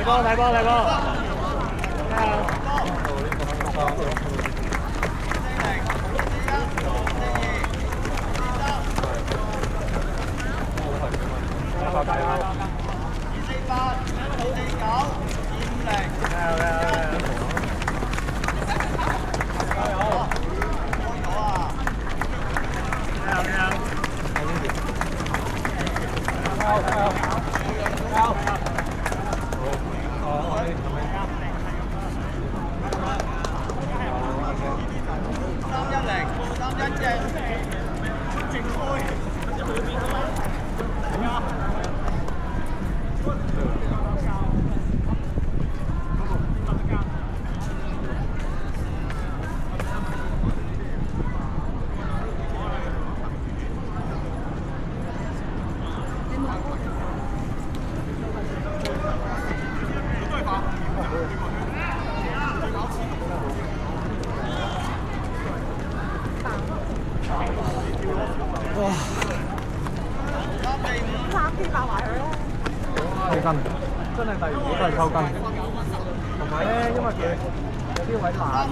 波大波大波！抽筋，真係第二個都係抽筋。同埋咧，因為佢有啲位爛啊，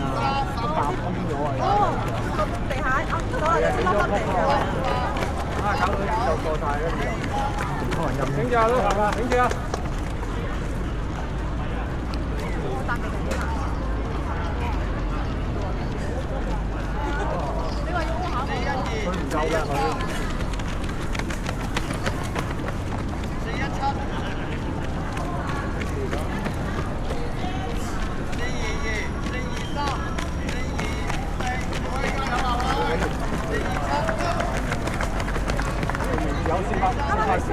都搭空咗啊。哦，地下所有啲凹凹地嘅。搞到就過晒嗰啲就，可能飲。影住啊，都行啊，影住啊！搭地幾難。你話要烏考佢唔夠㗎佢。有先拍，拍先。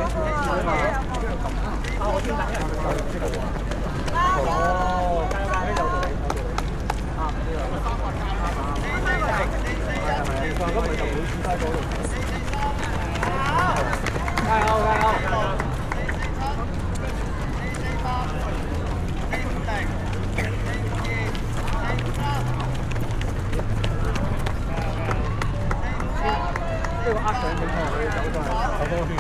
我先等一陣。哦，加油！呢度到你，啊呢個。咁咪就會輸低咗咯。加油！加油！呢個呃上整落去走咗係走多圈。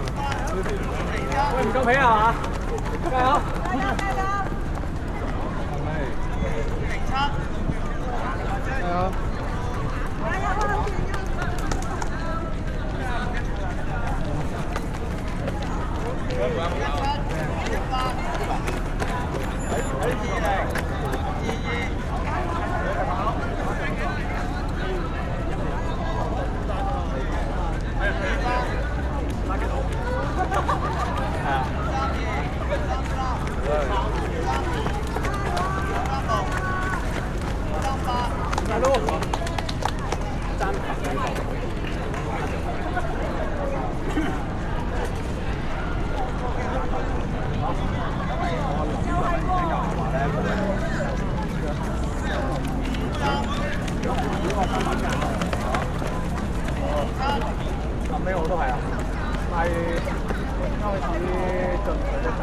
喂，唔夠皮啊嘛？加油！加油！係咪？加油！臨尾我都係啊，係開始進取一陣，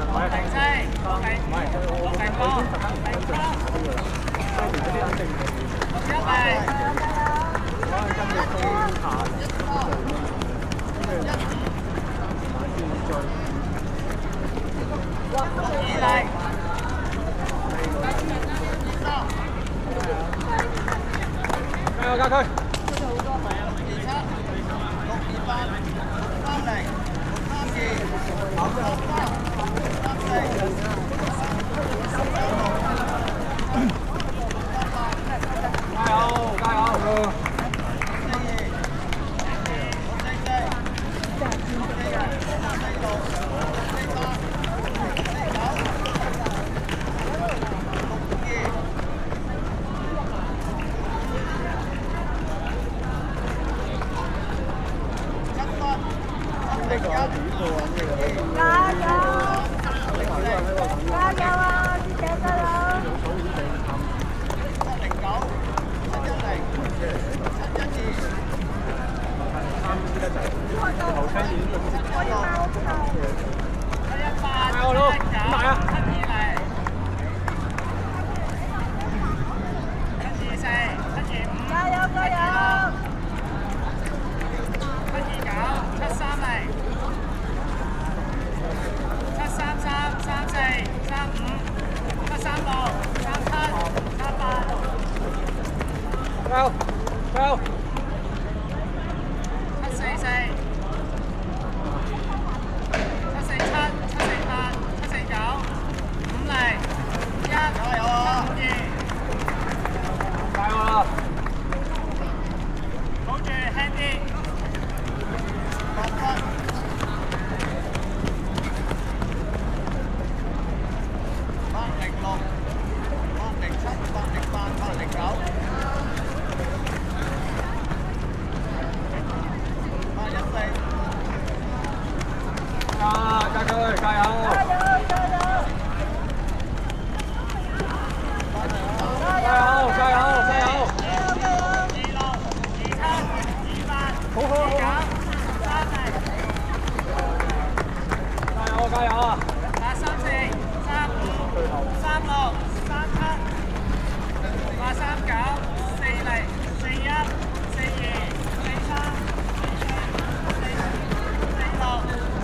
唔係停車，唔係我已經特登跟進啲㗎啦，跟住嗰啲肯定係可能跟住飛下跟住加油加佢！加油加油！加油！七四四、七四七、七四八、七四九、50、1、加油啊！2、加油啊！保住輕啲，6分。806、807、808、809、814。啊！加油！加油！加油！加油！加油！ 26、27、28、好好好！ 30。加油！加油啊834、35、36、37、839、40、41、42、43、46、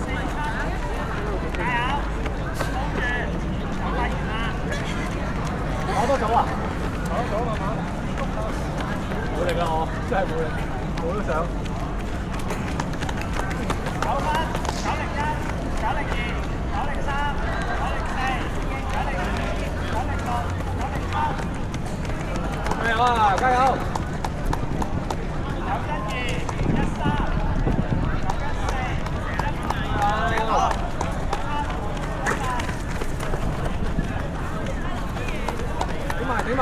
47，加油！保住，就快完啦！跑多久啊？跑多久慢慢。冇力啦我，真係冇力，我都想。9分、901、902、903、904、902、906、907。加油啊！加油！ 912、13、914、頂埋頂埋！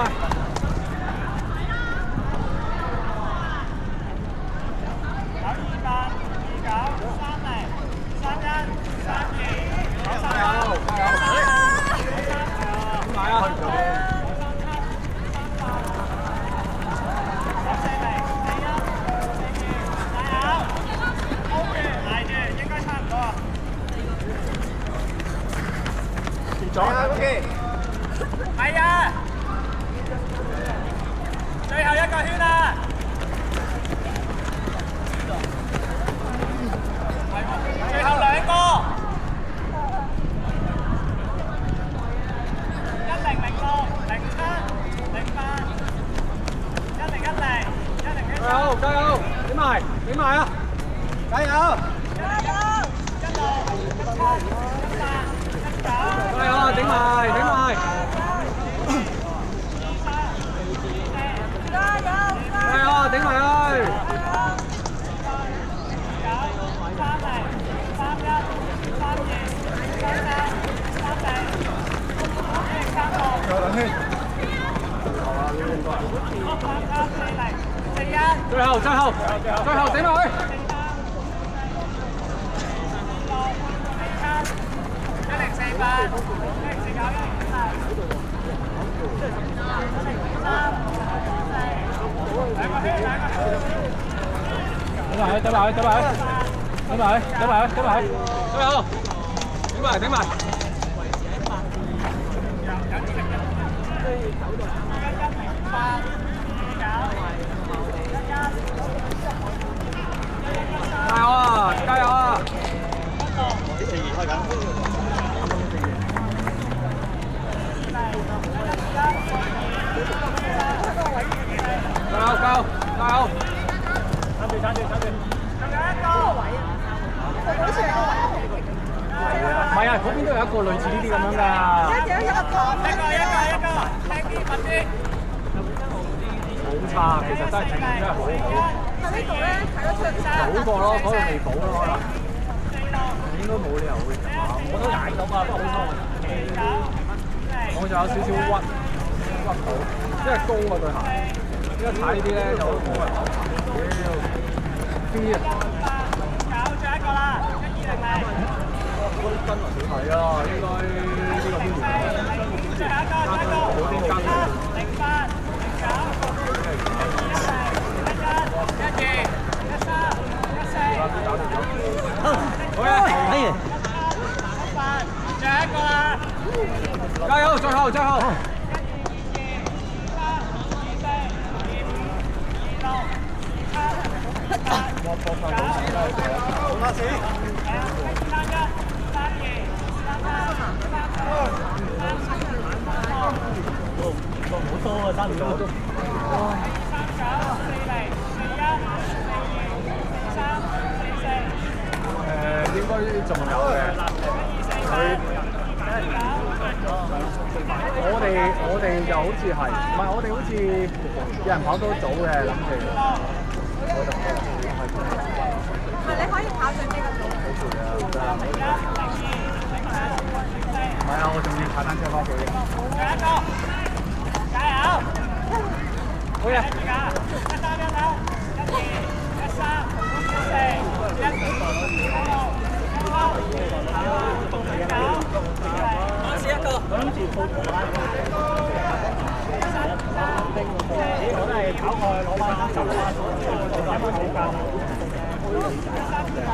係啊！最後一個圈啦！最後2個。1006、07、08、1010、1011、加油！加油！頂埋！頂埋啊！加油！ 加油啊！頂埋！頂埋！加油啊！頂埋去！仲有2圈。最後！最後！最後頂埋去！ 1048、1049、頂埋！頂埋！頂埋！頂埋！頂埋！最後！頂埋！頂埋！ 加油啊！加油啊！開緊。加油！加油！加油！撐住！撐住！撐住！仲有一個位啊！好似有位。唔係啊，嗰邊都有一個類似呢啲咁樣㗎。一個，輕啲，快啲。好差，其實真係整真係好好。喺呢度咧睇得出補過咯，嗰度未補咯可能。應該冇理由會咁，我都踩到啊，不過好痛。我仲有少少屈到，因為高啊對鞋。因為踩呢啲咧就冇人跑。飛啊！搞最後一個啦，1200。真係少睇啊，應該呢個邊緣。最後一個，冇啲跟。08、09、11、好嘅，可以。最後一個啦！加油！最後，最後。好多啊，3秒鐘。39、40。似係，唔係我哋好似有人跑多組嘅，諗住我就係你可以跑上呢個組。唔係啊，我仲要踩單車翻屋企。加油！好嘢！我都係跑過去攞翻10啦，做翻好間。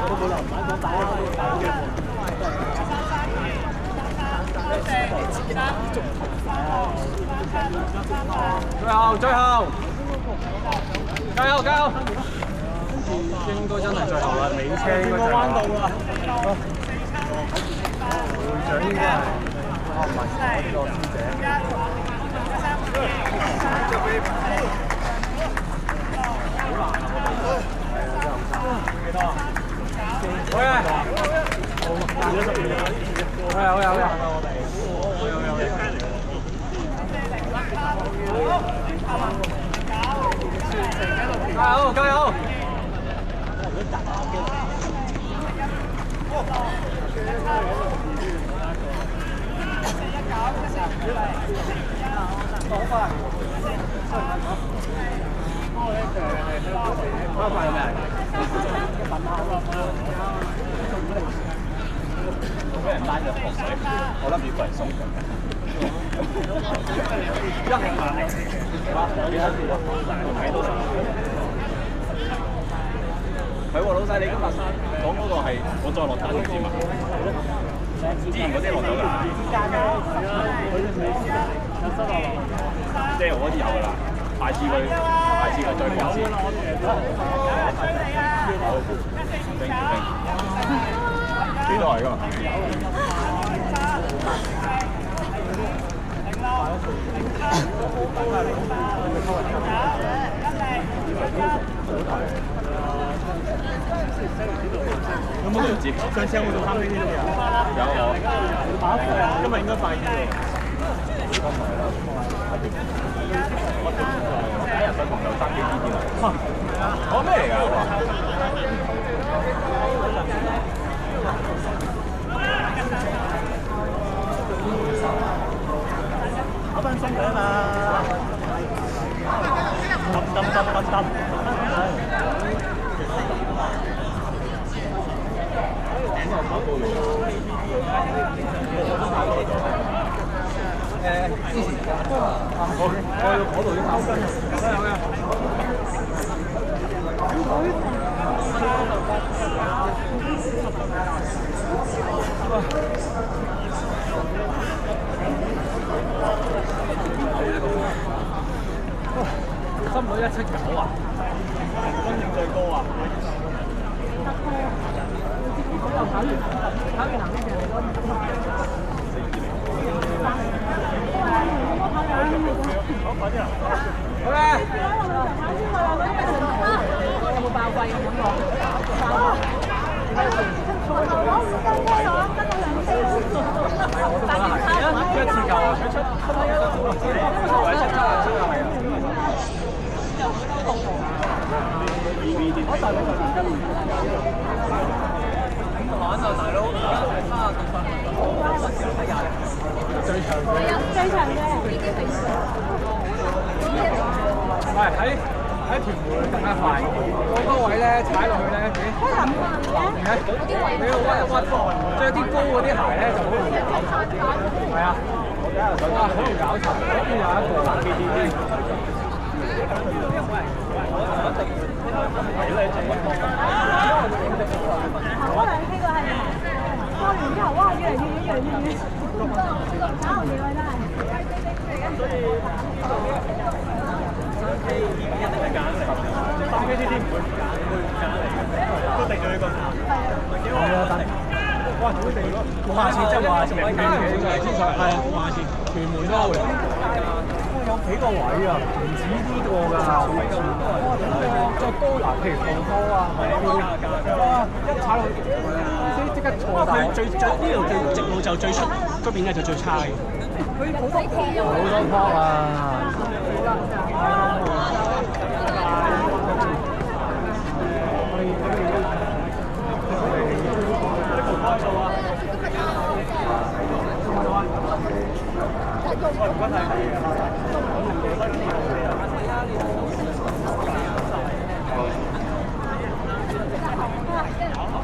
都冇留唔使講打啦，最後，加油！應該真係最後啦，尾車應該就係彎道啦。會長應該係，唔係呢個師姐。好難啊！幾多？好嘅，好嘅，加油！好快！有咩？俾人拉咗落水，我諗住過嚟送佢。一零萬零，睇到啦。係喎，老細，你今日講嗰個係我再落單嗰支嘛？之前嗰啲落咗㗎。即係我嗰啲有㗎啦，下次佢再講先。好，幾多嚟㗎嘛？有冇條接？上次有冇做3呢啲都有？有我。今日應該快啲喎。第一日上堂就3幾天啦。我咩嚟㗎？我翻新㗎嘛。之前我要嗰度要跑緊。心率179啊！分型最高啊！好咧！有冇爆貴咁樣講？我都覺得係，一次夠啊！佢出玩啊，大佬！最長嘅。係喺屯門更加快，嗰個位咧踩落去咧，你屈一屈，着啲高嗰啲鞋咧就好容易搞錯。係啊，哇，好容易搞錯。嗰邊有一個跑兩 K 個係咪？跑完之後，哇，越嚟越遠，越嚟越遠，搞唔掂啊真係。一定係揀嚟，3K呢啲唔會揀嚟嘅，都定咗呢個站。幾好啊！哇，好地咯！下次即係話前面嘅，係啊，下次屯門都會。有幾個位啊？唔止呢個㗎，再高嗱，譬如放波啊，哇！一踩落去，即刻錯。佢最呢條直路就最出嗰邊嘅就最差嘅。好多坡啊！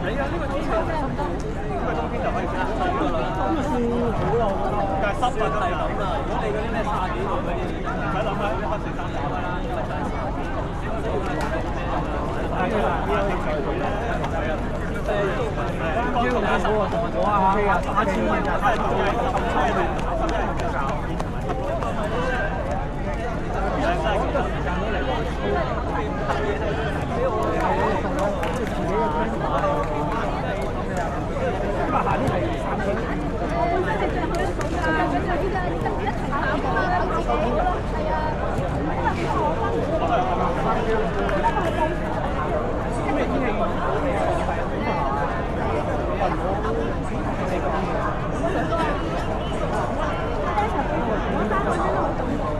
你啊，呢個天氣就濕到，呢個冬天就可以穿到㗎啦。咁就算好啦，我覺得。但係濕就係咁啦。如果你嗰啲咩30幾度嗰啲，唔使諗啦，啲黑水衫打開啦，因為真係30幾度。係啊，呢個天氣係啊。呢個唔好啊，我啊，OK啊，3000蚊就係咁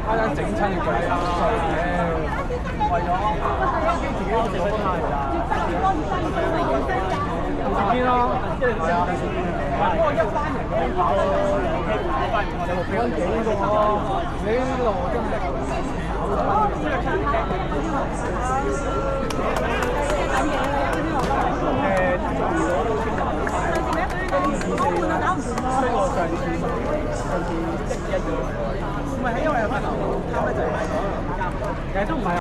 家陣整親腳濕碎嘅，為咗自己做咗太大。邊咯，係啊，不過一班人嘅跑有6幾個喎，你呢度真係唔係因為有份流，啱咧就係其實都唔係。